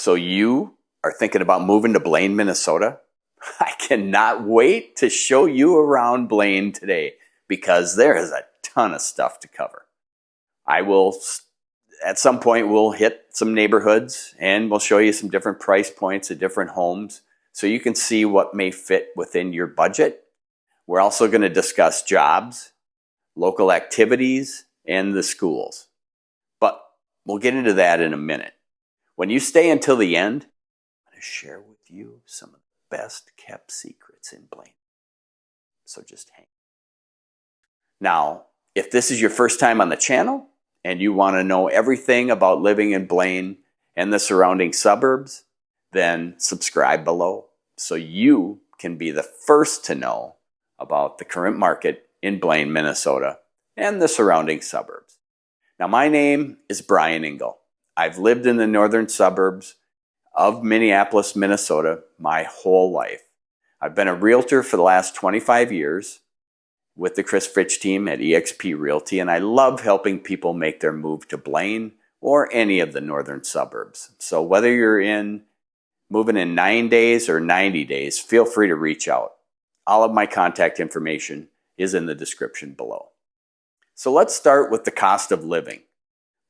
So you are thinking about moving to Blaine, Minnesota? I cannot wait to show you around Blaine today because there is a ton of stuff to cover. At some point, we'll hit some neighborhoods and we'll show you some different price points of different homes so you can see what may fit within your budget. We're also going to discuss jobs, local activities, and the schools. But we'll get into that in a minute. When you stay until the end, I'm going to share with you some of the best kept secrets in Blaine. So just hang. Now, if this is your first time on the channel and you want to know everything about living in Blaine and the surrounding suburbs, then subscribe below so you can be the first to know about the current market in Blaine, Minnesota and the surrounding suburbs. Now, my name is Brian Ingle. I've lived in the northern suburbs of Minneapolis, Minnesota my whole life. I've been a realtor for the last 25 years with the Chris Fritch team at eXp Realty, and I love helping people make their move to Blaine or any of the northern suburbs. So whether you're moving in 9 days or 90 days, feel free to reach out. All of my contact information is in the description below. So let's start with the cost of living.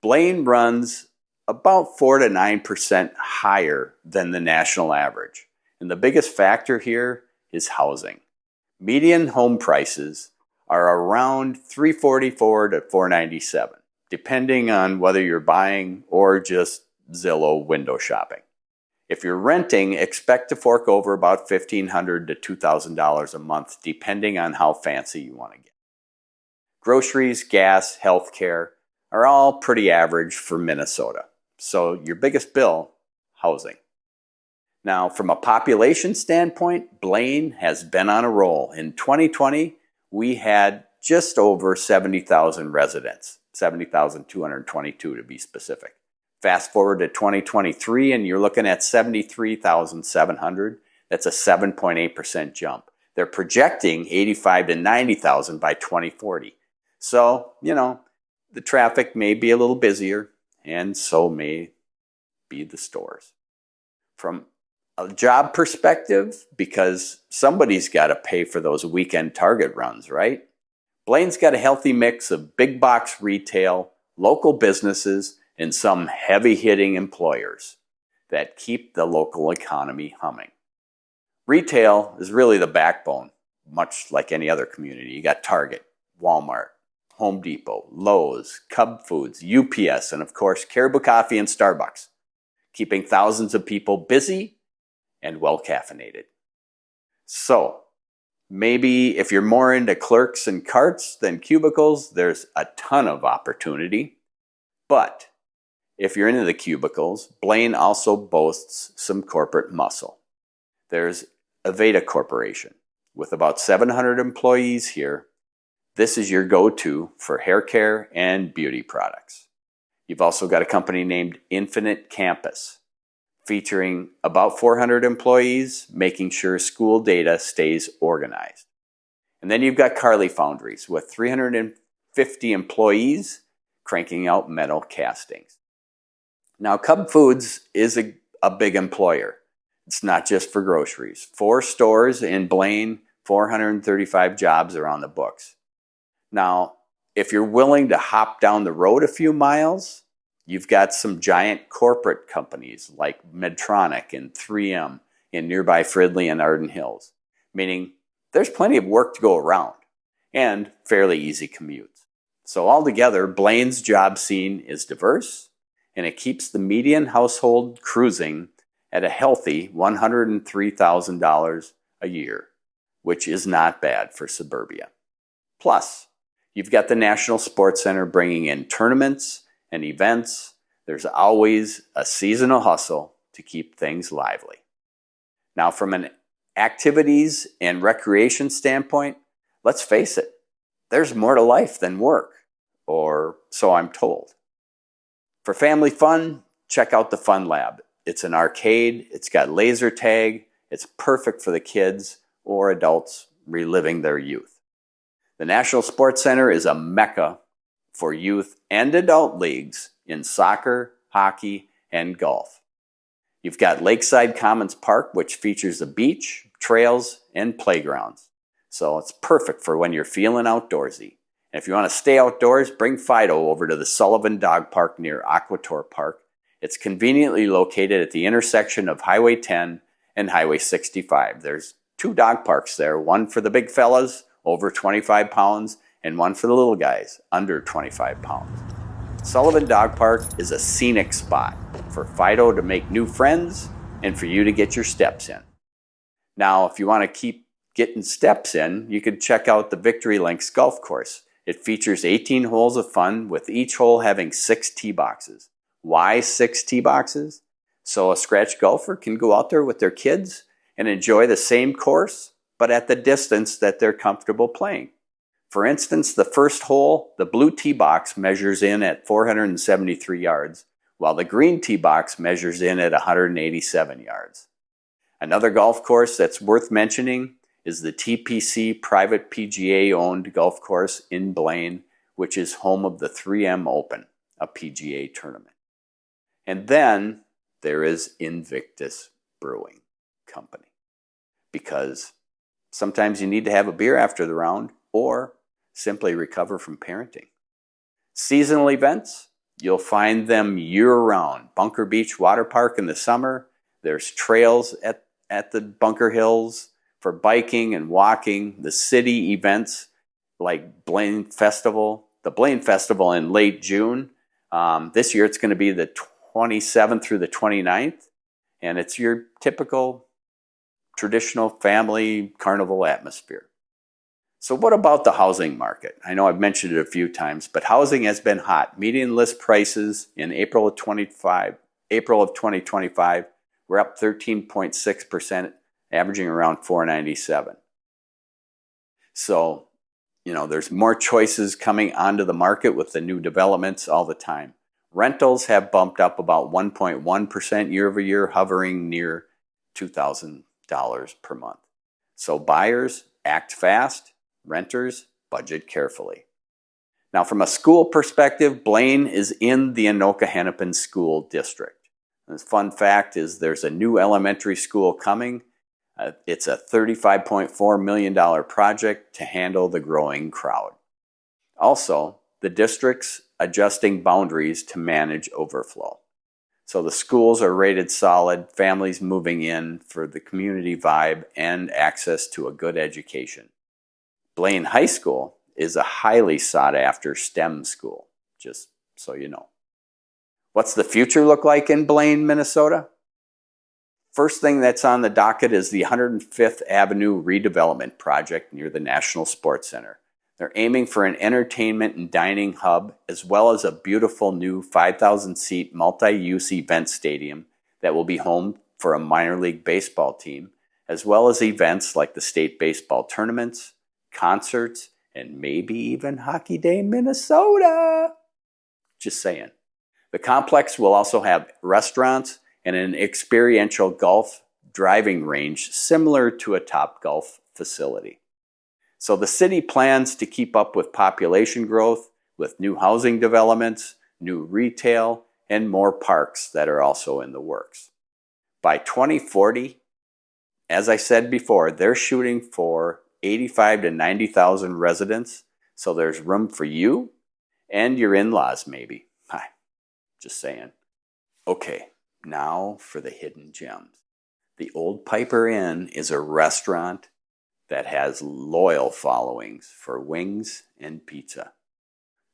Blaine runs about 4 to 9% higher than the national average. And the biggest factor here is housing. Median home prices are around $344 to $497, depending on whether you're buying or just Zillow window shopping. If you're renting, expect to fork over about $1,500 to $2,000 a month, depending on how fancy you want to get. Groceries, gas, healthcare are all pretty average for Minnesota. So your biggest bill, housing. Now, from a population standpoint, Blaine has been on a roll. In 2020, we had just over 70,000 residents, 70,222 to be specific. Fast forward to 2023, and you're looking at 73,700. That's a 7.8% jump. They're projecting 85 to 90,000 by 2040. So, the traffic may be a little busier, and so may be the stores. From a job perspective, because somebody's got to pay for those weekend Target runs, right? Blaine's got a healthy mix of big box retail, local businesses, and some heavy-hitting employers that keep the local economy humming. Retail is really the backbone, much like any other community. You got Target, Walmart, Home Depot, Lowe's, Cub Foods, UPS, and of course, Caribou Coffee and Starbucks, keeping thousands of people busy and well caffeinated. So, maybe if you're more into clerks and carts than cubicles, there's a ton of opportunity. But if you're into the cubicles, Blaine also boasts some corporate muscle. There's Aveda Corporation. With about 700 employees here, this is your go-to for hair care and beauty products. You've also got a company named Infinite Campus, featuring about 400 employees, making sure school data stays organized. And then you've got Carley Foundries with 350 employees cranking out metal castings. Now, Cub Foods is a big employer. It's not just for groceries. 4 stores in Blaine, 435 jobs are on the books. Now, if you're willing to hop down the road a few miles, you've got some giant corporate companies like Medtronic and 3M in nearby Fridley and Arden Hills, meaning there's plenty of work to go around and fairly easy commutes. So altogether, Blaine's job scene is diverse, and it keeps the median household cruising at a healthy $103,000 a year, which is not bad for suburbia. Plus, you've got the National Sports Center bringing in tournaments and events. There's always a seasonal hustle to keep things lively. Now, from an activities and recreation standpoint, let's face it, there's more to life than work, or so I'm told. For family fun, check out the Fun Lab. It's an arcade, it's got laser tag, it's perfect for the kids or adults reliving their youth. The National Sports Center is a mecca for youth and adult leagues in soccer, hockey, and golf. You've got Lakeside Commons Park, which features a beach, trails, and playgrounds. So it's perfect for when you're feeling outdoorsy. And if you want to stay outdoors, bring Fido over to the Sullivan Dog Park near Aquator Park. It's conveniently located at the intersection of Highway 10 and Highway 65. There's 2 dog parks there, one for the big fellas, over 25 pounds, and one for the little guys, under 25 pounds. Sullivan Dog Park is a scenic spot for Fido to make new friends and for you to get your steps in. Now, if you want to keep getting steps in, you could check out the Victory Links Golf Course. It features 18 holes of fun, with each hole having 6 tee boxes. Why 6 tee boxes? So a scratch golfer can go out there with their kids and enjoy the same course, but at the distance that they're comfortable playing. For instance, the first hole, the blue tee box measures in at 473 yards, while the green tee box measures in at 187 yards. Another golf course that's worth mentioning is the TPC private PGA-owned golf course in Blaine, which is home of the 3M Open, a PGA tournament. And then there is Invictus Brewing Company, because sometimes you need to have a beer after the round or simply recover from parenting. Seasonal events, you'll find them year-round. Bunker Beach Water Park in the summer. There's trails at the Bunker Hills for biking and walking. The city events like Blaine Festival. The Blaine Festival in late June. This year it's going to be the 27th through the 29th. And it's your typical traditional family carnival atmosphere. So what about the housing market? I know I've mentioned it a few times, but housing has been hot. Median list prices in April of 2025 were up 13.6%, averaging around $497. So, there's more choices coming onto the market with the new developments all the time. Rentals have bumped up about 1.1% year over year, hovering near $2,000 per month. So buyers, act fast. Renters, budget carefully. Now, from a school perspective, Blaine is in the Anoka-Hennepin School District. The fun fact is there's a new elementary school coming. It's a $35.4 million project to handle the growing crowd. Also, the district's adjusting boundaries to manage overflow. So the schools are rated solid, families moving in for the community vibe and access to a good education. Blaine High School is a highly sought-after STEM school, just so you know. What's the future look like in Blaine, Minnesota? First thing that's on the docket is the 105th Avenue redevelopment project near the National Sports Center. They're aiming for an entertainment and dining hub, as well as a beautiful new 5,000-seat multi-use event stadium that will be home for a minor league baseball team, as well as events like the state baseball tournaments, concerts, and maybe even Hockey Day Minnesota. Just saying. The complex will also have restaurants and an experiential golf driving range similar to a Topgolf facility. So the city plans to keep up with population growth with new housing developments, new retail, and more parks that are also in the works. By 2040, as I said before, they're shooting for 85 to 90,000 residents, so there's room for you and your in-laws maybe. Hi, just saying. Okay, now for the hidden gems. The Old Piper Inn is a restaurant that has loyal followings for wings and pizza.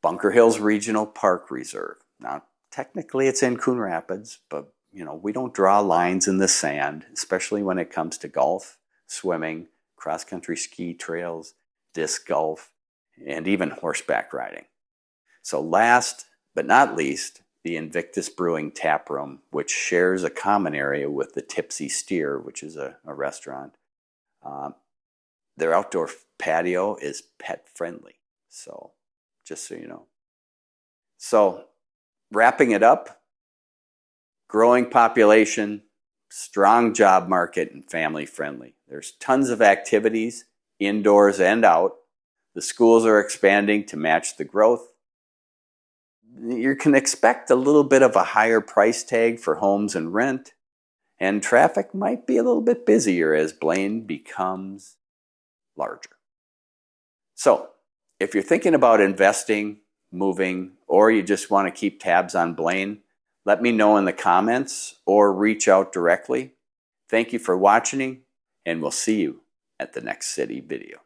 Bunker Hills Regional Park Reserve. Now, technically it's in Coon Rapids, but we don't draw lines in the sand, especially when it comes to golf, swimming, cross-country ski trails, disc golf, and even horseback riding. So last but not least, the Invictus Brewing Tap Room, which shares a common area with the Tipsy Steer, which is a restaurant. Their outdoor patio is pet-friendly, so just so you know. So wrapping it up, growing population, strong job market, and family-friendly. There's tons of activities, indoors and out. The schools are expanding to match the growth. You can expect a little bit of a higher price tag for homes and rent. and traffic might be a little bit busier as Blaine becomes larger. So, if you're thinking about investing, moving, or you just want to keep tabs on Blaine, let me know in the comments or reach out directly. Thank you for watching, and we'll see you at the next city video.